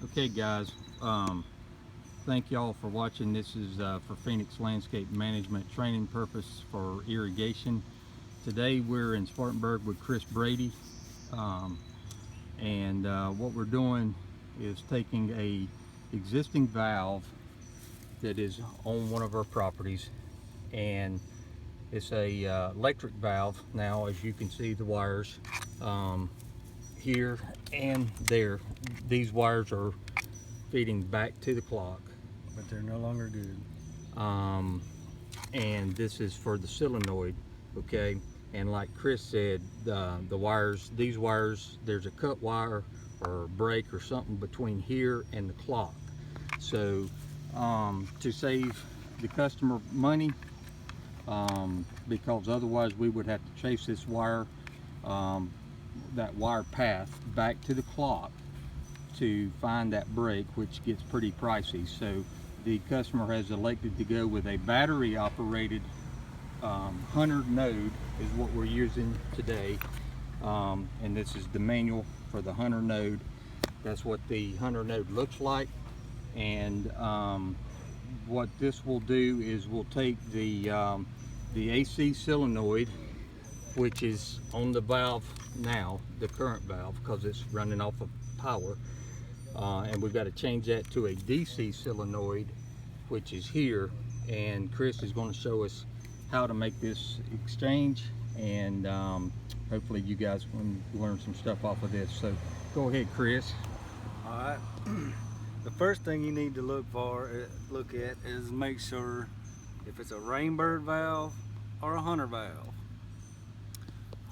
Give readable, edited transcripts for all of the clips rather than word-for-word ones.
Okay guys, thank y'all for watching. This is for Phoenix Landscape Management training purpose for irrigation. Today we're in Spartanburg with Chris Brady, um, and what we're doing is taking a existing valve that is on one of our properties, and it's a electric valve. Now as you can see, the wires um, here and there, these wires are feeding back to the clock, But they're no longer good. um, and this is for the solenoid. Okay, and like Chris said, the wires, these wires, there's a cut wire or break or something between here and the clock. So to save the customer money, because otherwise we would have to chase this wire, um, that wire path back to the clock to find that break, which gets pretty pricey. So the customer has elected to go with a battery operated Hunter node is what we're using today, and this is the manual for the Hunter node. That's what the Hunter node looks like. And what this will do is we'll take the AC solenoid, which is on the valve now, the current valve, because it's running off of power, and we've got to change that to a DC solenoid, which is here. And Chris is going to show us how to make this exchange, and hopefully you guys can learn some stuff off of this. So go ahead, Chris. All right. The first thing you need to look at is make sure if it's a Rainbird valve or a Hunter valve.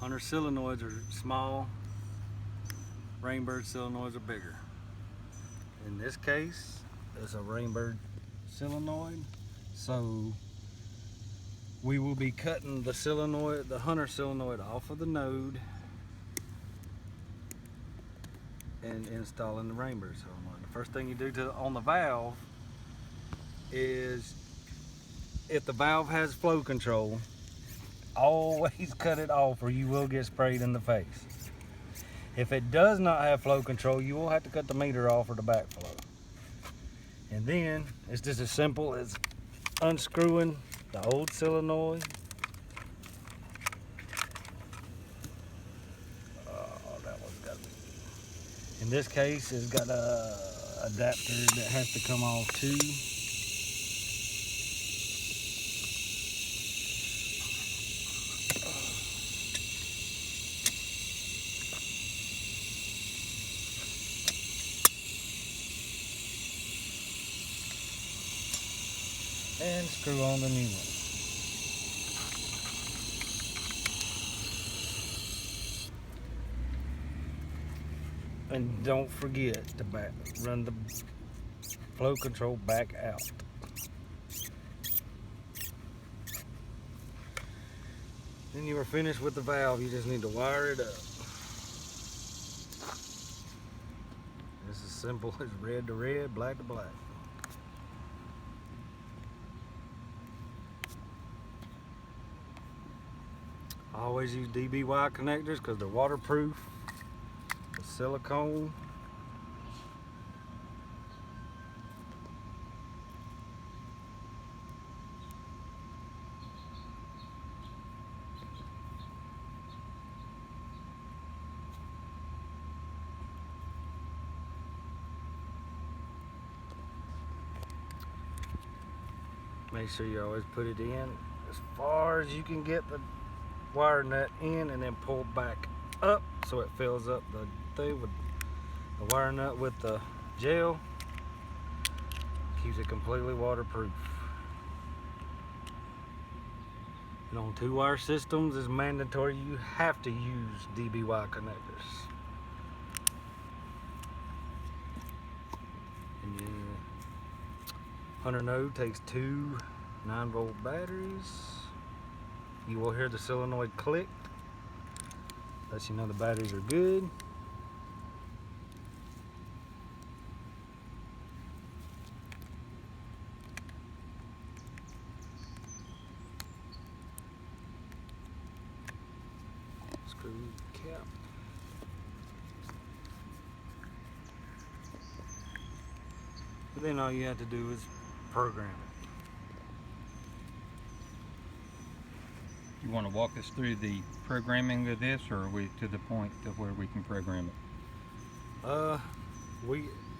Hunter solenoids are small, Rainbird solenoids are bigger. In this case, it's a Rainbird solenoid, so we will be cutting the Hunter solenoid off of the node and installing the Rainbird solenoid. The first thing you do on the valve is, if the valve has flow control, always cut it off or you will get sprayed in the face. If it does not have flow control, you will have to cut the meter off or the backflow. And then it's just as simple as unscrewing the old solenoid. In this case, it's got a adapter that has to come off too. And screw on the new one. And don't forget to run the flow control back out. Then you are finished with the valve. You just need to wire it up. It's as simple as red to red, black to black. I always use DBY connectors because they're waterproof. The silicone. Make sure you always put it in as far as you can get the wire nut in, and then pull back up so it fills up the thing with the wire nut with the gel. Keeps it completely waterproof. And on 2-wire systems, it's mandatory you have to use DBY connectors. And the Hunter node takes 2 9-volt batteries. You will hear the solenoid click. Lets you know the batteries are good. Screw cap. Then all you have to do is program it. You want to walk us through the programming of this, or are we to the point of where we can program it?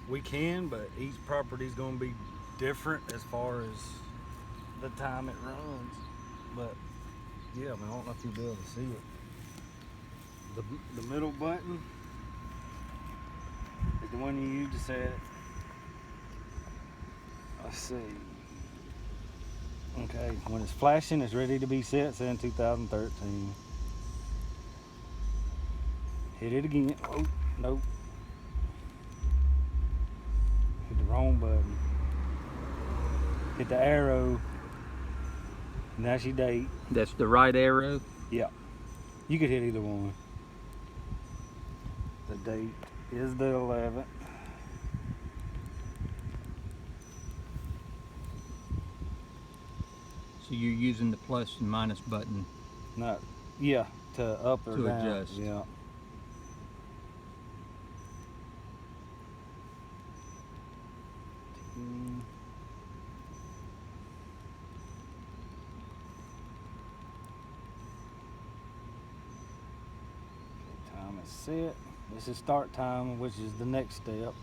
We can, but each property is going to be different as far as the time it runs. But yeah, I mean, I don't know if you'll be able to see it. The middle button is the one you use to set it. Let's see. Okay, when it's flashing, it's ready to be set, saying 2013. Hit it again. Oh, nope. Hit the wrong button. Hit the arrow. And that's your date. That's the right arrow? Yeah. You could hit either one. The date is the 11th. So you're using the plus and minus button. Not, yeah, to up or To down. adjust. Yeah. Time is set. This is start time, which is the next step.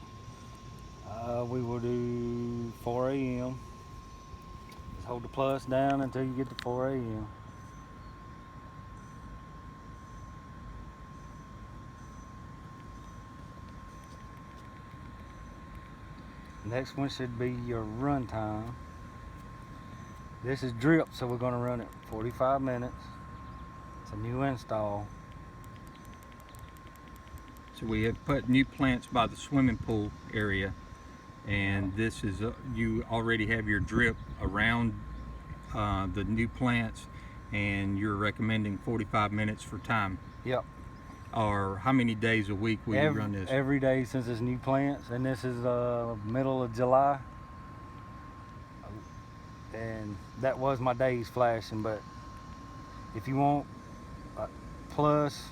We will do 4 a.m. Just hold the plus down until you get to 4 a.m. Next one should be your run time. This is drip, so we're going to run it 45 minutes. It's a new install. So we have put new plants by the swimming pool area, and this is you already have your drip around the new plants, and you're recommending 45 minutes for time. Yep. Or how many days a week will you run this? Every day since it's new plants, and this is middle of July. And that was my days flashing, but if you want plus,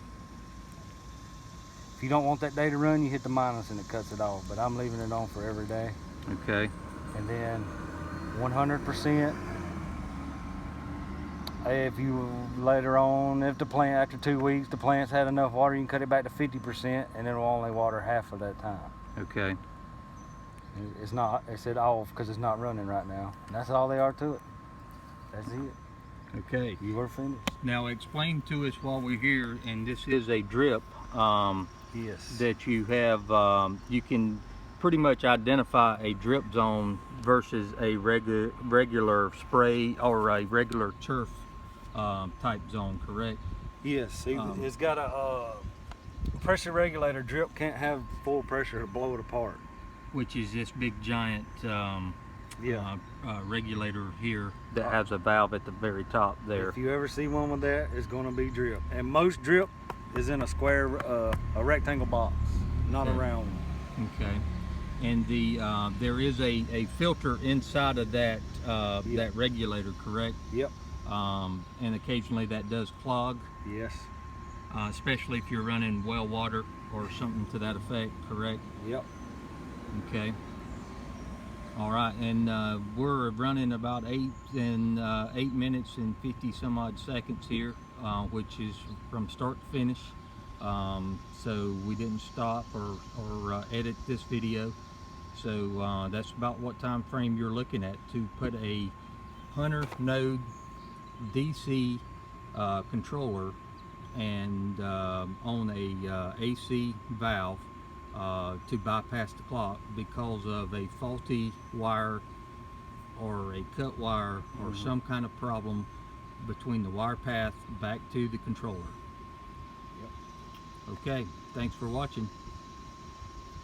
if you don't want that day to run, you hit the minus and it cuts it off, but I'm leaving it on for every day. Okay. And then 100%, if you later on, if the plant, after 2 weeks, the plant's had enough water, you can cut it back to 50%, and it'll only water half of that time. Okay. It's not, it's off because it's not running right now. And that's all they are to it. That's it. Okay. You are finished. Now explain to us while we're here, and this is a drip Yes. that you have, you can pretty much identify a drip zone versus a regular spray or a regular turf type zone, correct? Yes. See, it's got a pressure regulator. Drip can't have full pressure or blow it apart. Which is this big giant Yeah. regulator here that has a valve at the very top there. If you ever see one with that, it's going to be drip. And most drip is in a square, a rectangle box, not a round one. Okay. And the there is a filter inside of that that regulator, correct? Yep. And occasionally that does clog, Yes. especially if you're running well water or something to that effect, correct? Yep. Okay. All right, and we're running about 8 minutes and 50 some odd seconds here, which is from start to finish. So we didn't stop or edit this video. So that's about what time frame you're looking at to put a Hunter Node DC controller and on a AC valve to bypass the clock because of a faulty wire or a cut wire or some kind of problem between the wire path back to the controller. Yep. Okay, thanks for watching.